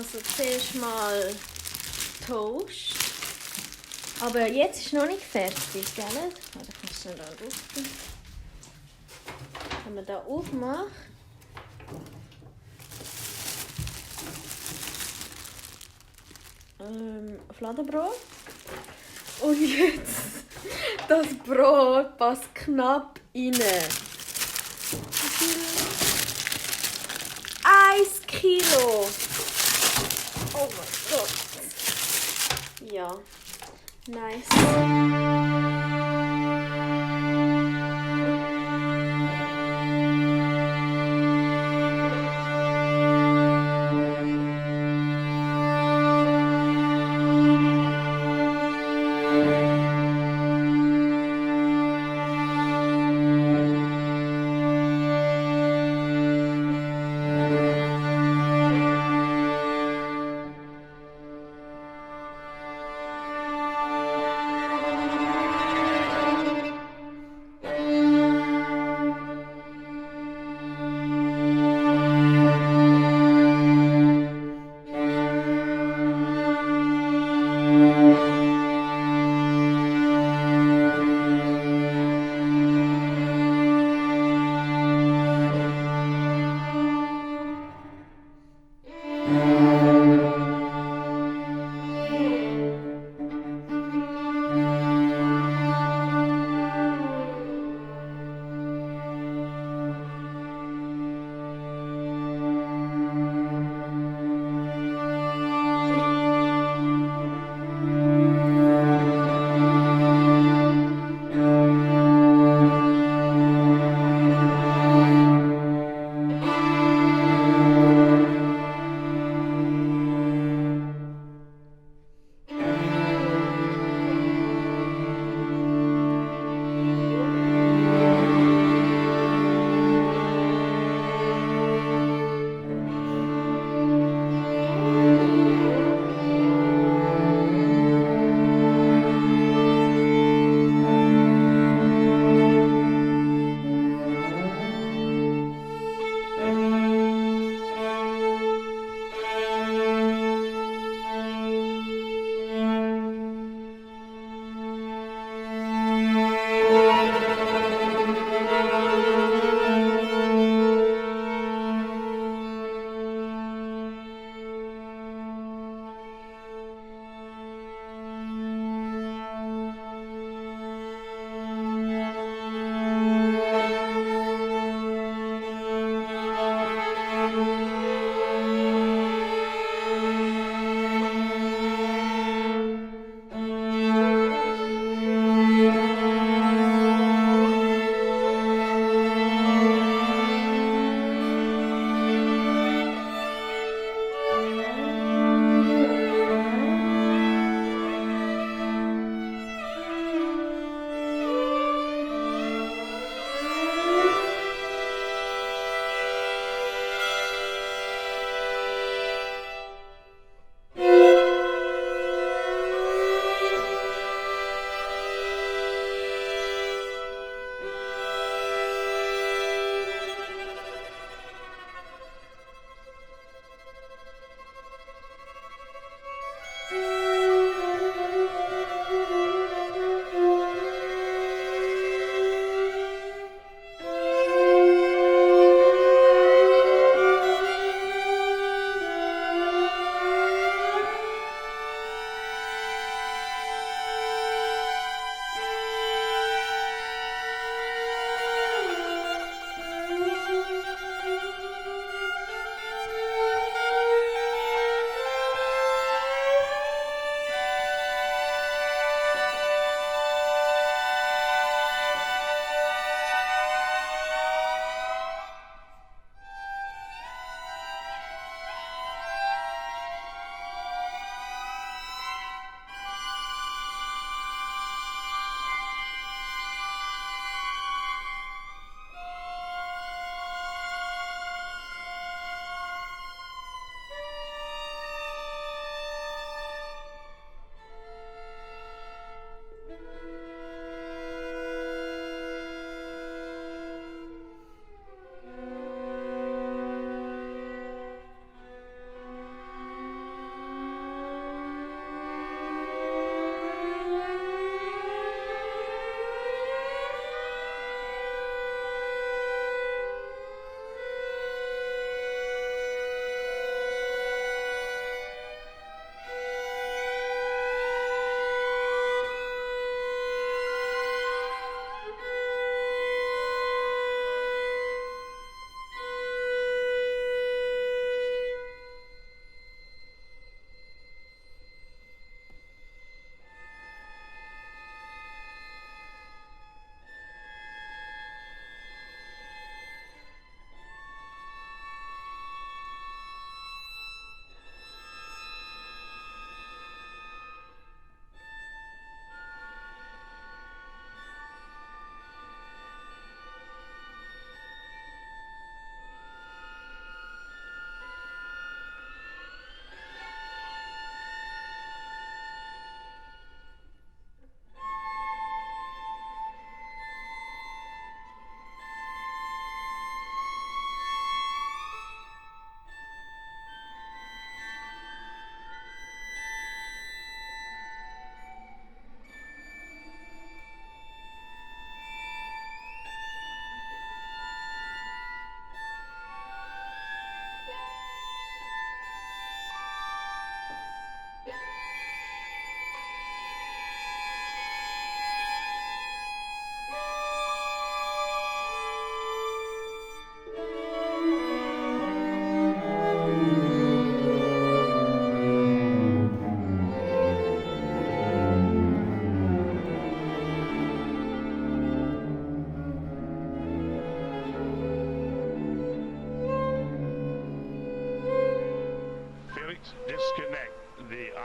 Also zuerst mal Toast. Aber jetzt ist noch nicht fertig, gell? Warte, ich muss schnell da aufmachen. Wenn man da aufmacht. Fladenbrot. Und jetzt, das Brot passt knapp rein. 1 Kilo. Oh mein Gott. Ja, nice.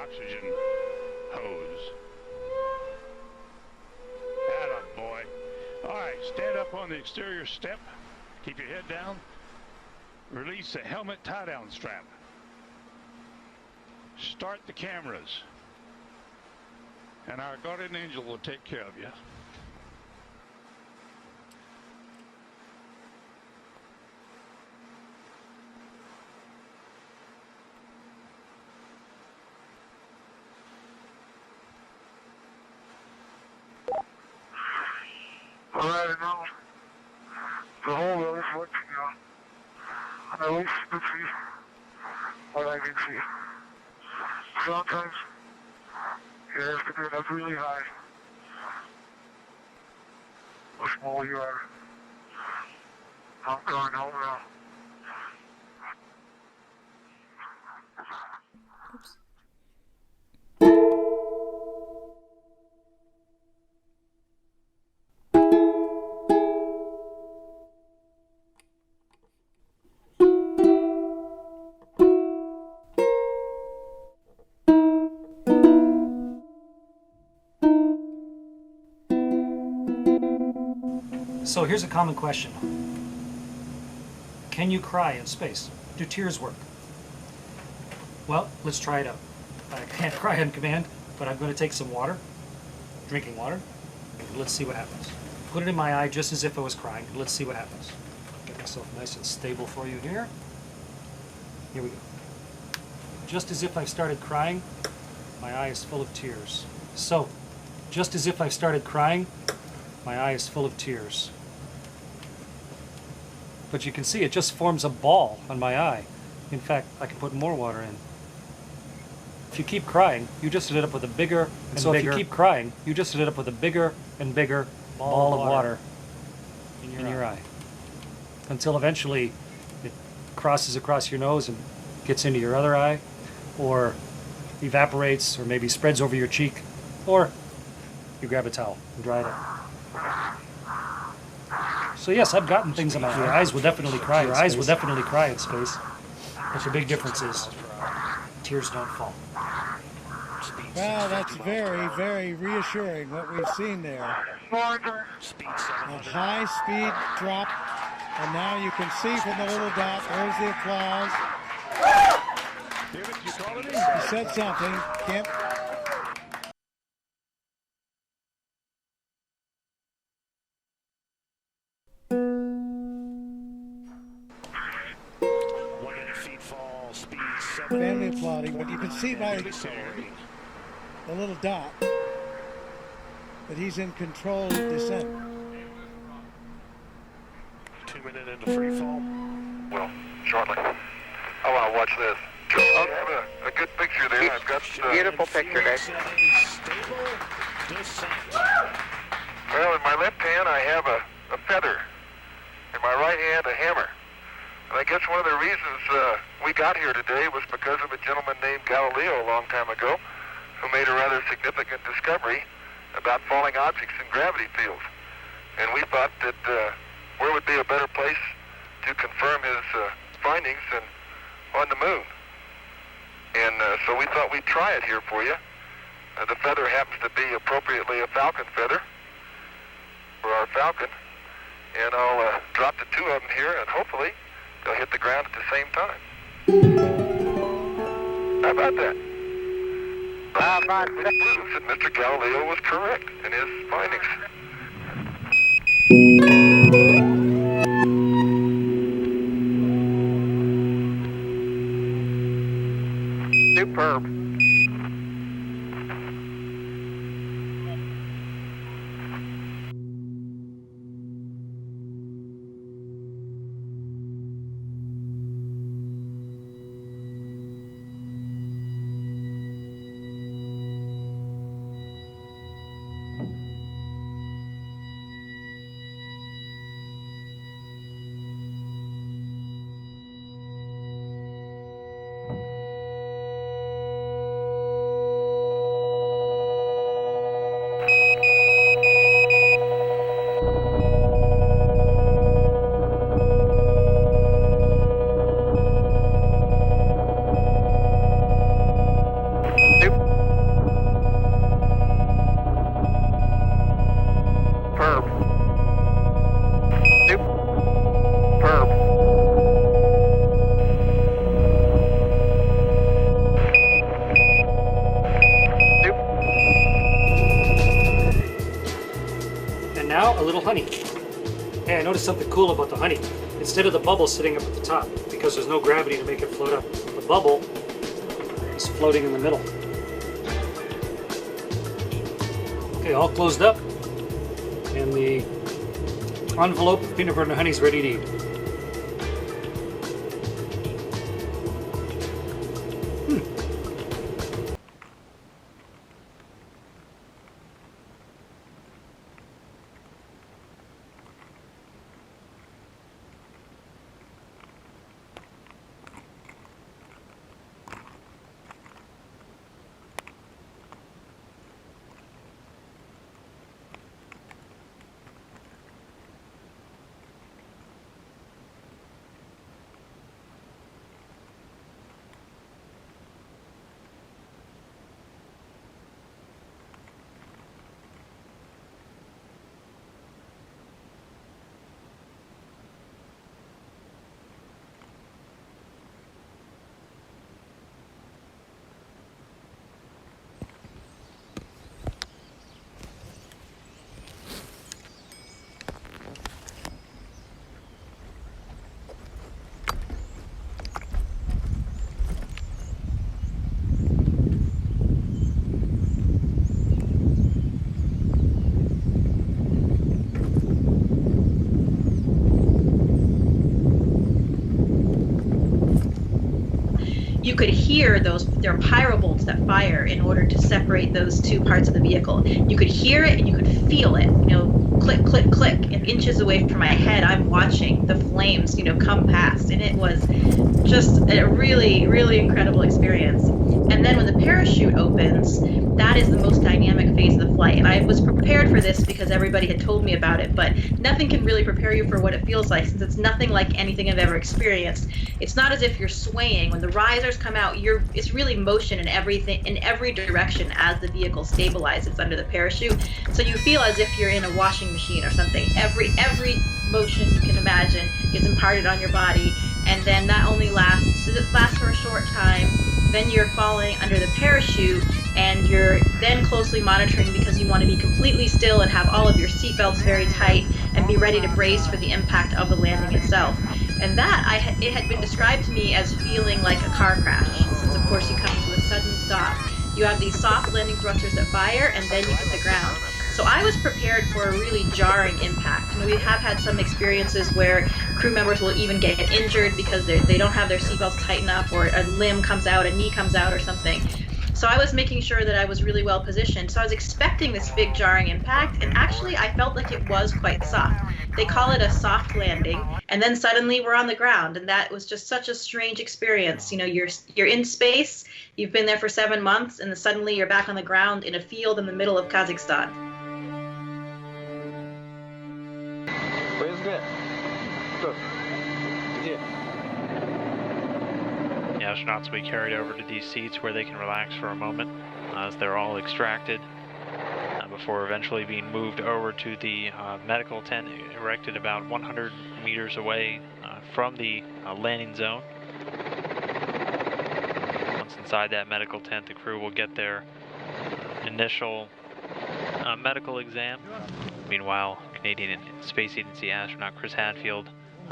oxygen hose. Atta boy. All right, stand up on the exterior step. Keep your head down. Release the helmet tie-down strap. Start the cameras. And our guardian angel will take care of you. All right, now, the whole road is looking on. At least you can see what I can see. Sometimes you have to get up really high. The smaller you are. I'm going home now. So here's a common question. Can you cry in space? Do tears work? Well, let's try it out. I can't cry on command, but I'm going to take some water, drinking water, and let's see what happens. Put it in my eye just as if I was crying. Let's see what happens. Get myself nice and stable for you here. Here we go. Just as if I've started crying, my eye is full of tears. So, just as if I've started crying, my eye is full of tears. But you can see it just forms a ball on my eye. In fact, I can put more water in. If you keep crying, you just ended up with a bigger and so bigger. If you keep crying, you just ended up with a bigger and bigger ball of water in your eye. Until eventually it crosses across your nose and gets into your other eye, or evaporates, or maybe spreads over your cheek, or you grab a towel and dry it up. So yes, I've gotten things in my eye. Your eyes will definitely cry. Your eyes will definitely cry in space. But the big difference is tears don't fall. Well, that's very, very reassuring what we've seen there. A high-speed drop, and now you can see from the little dot, there's the applause. He said something. Can't. Family applauding, but you can see by the little dot that he's in control of descent. 2 minutes into free fall. Well, shortly. I want to watch this. I have a good picture there. I've got beautiful picture there. Well, in my left hand I have a feather. In my right hand a hammer. And I guess one of the reasons we got here today was because of a gentleman named Galileo a long time ago who made a rather significant discovery about falling objects in gravity fields. And we thought that where would be a better place to confirm his findings than on the moon. And so we thought we'd try it here for you. The feather happens to be appropriately a falcon feather for our falcon. And I'll drop the two of them here, and hopefully they'll hit the ground at the same time. How about that? It proves that Mr. Galileo was correct in his findings. Superb. something cool about the honey. Instead of the bubble sitting up at the top, because there's no gravity to make it float up, the bubble is floating in the middle. Okay, all closed up, and the envelope of peanut butter and honey is ready to eat. You could hear there are pyro bolts that fire in order to separate those two parts of the vehicle. You could hear it and you could feel it, click, click, click, and inches away from my head, I'm watching the flames, come past, and it was just a really, really incredible experience. And then when the parachute opens, that is the most dynamic phase of the flight. And I was prepared for this because everybody had told me about it, but nothing can really prepare you for what it feels like, since it's nothing like anything I've ever experienced. It's not as if you're swaying. When the risers come out, it's really motion in every direction as the vehicle stabilizes under the parachute. So you feel as if you're in a washing machine or something. Every motion you can imagine is imparted on your body, and then that only lasts for a short time. Then you're falling under the parachute, and you're then closely monitoring because you want to be completely still and have all of your seatbelts very tight and be ready to brace for the impact of the landing itself. And that, it had been described to me as feeling like a car crash, since of course you come to a sudden stop. You have these soft landing thrusters that fire, and then you hit the ground. So I was prepared for a really jarring impact. And we have had some experiences where crew members will even get injured because they don't have their seatbelts tight enough, or a limb comes out, a knee comes out or something. So I was making sure that I was really well positioned. So I was expecting this big jarring impact, and actually I felt like it was quite soft. They call it a soft landing, and then suddenly we're on the ground, and that was just such a strange experience. You're in space, you've been there for 7 months, and then suddenly you're back on the ground in a field in the middle of Kazakhstan. Where's that? Look. Yeah. The astronauts will be carried over to these seats where they can relax for a moment as they're all extracted before eventually being moved over to the medical tent erected about 100 meters away from the landing zone. Once inside that medical tent, the crew will get their initial medical exam. Meanwhile, Canadian Space Agency astronaut Chris Hadfield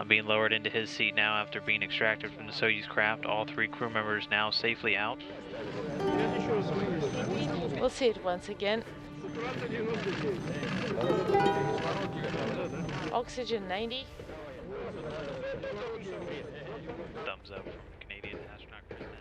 being lowered into his seat now after being extracted from the Soyuz craft. All 3 crew members now safely out. We'll see it once again. Oxygen 90. Thumbs up from Canadian astronaut Chris Hadfield.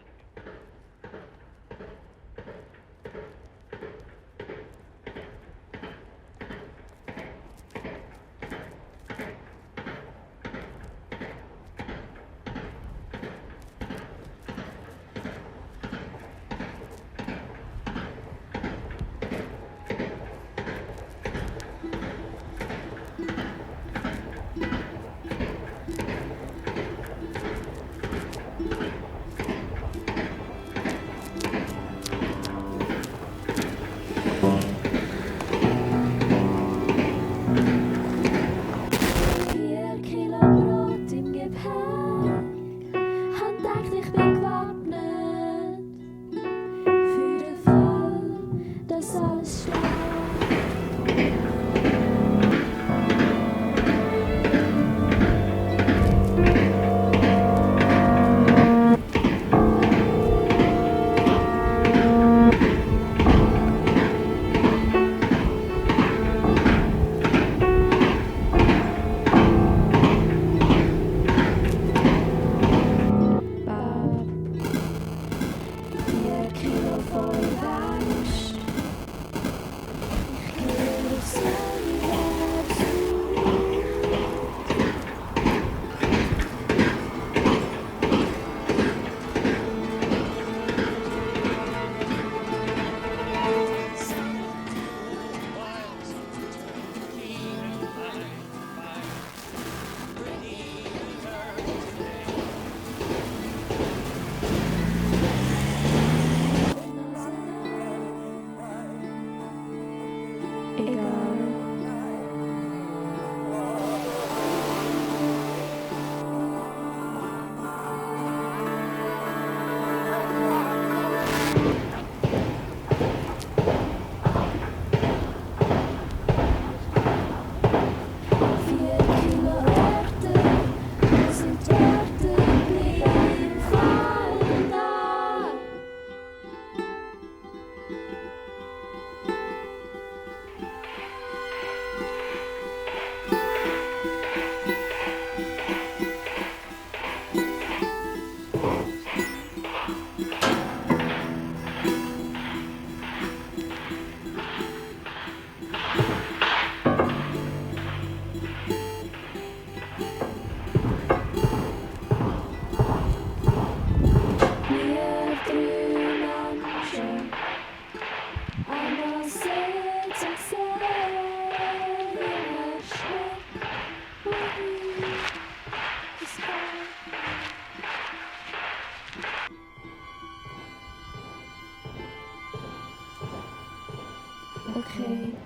Okay.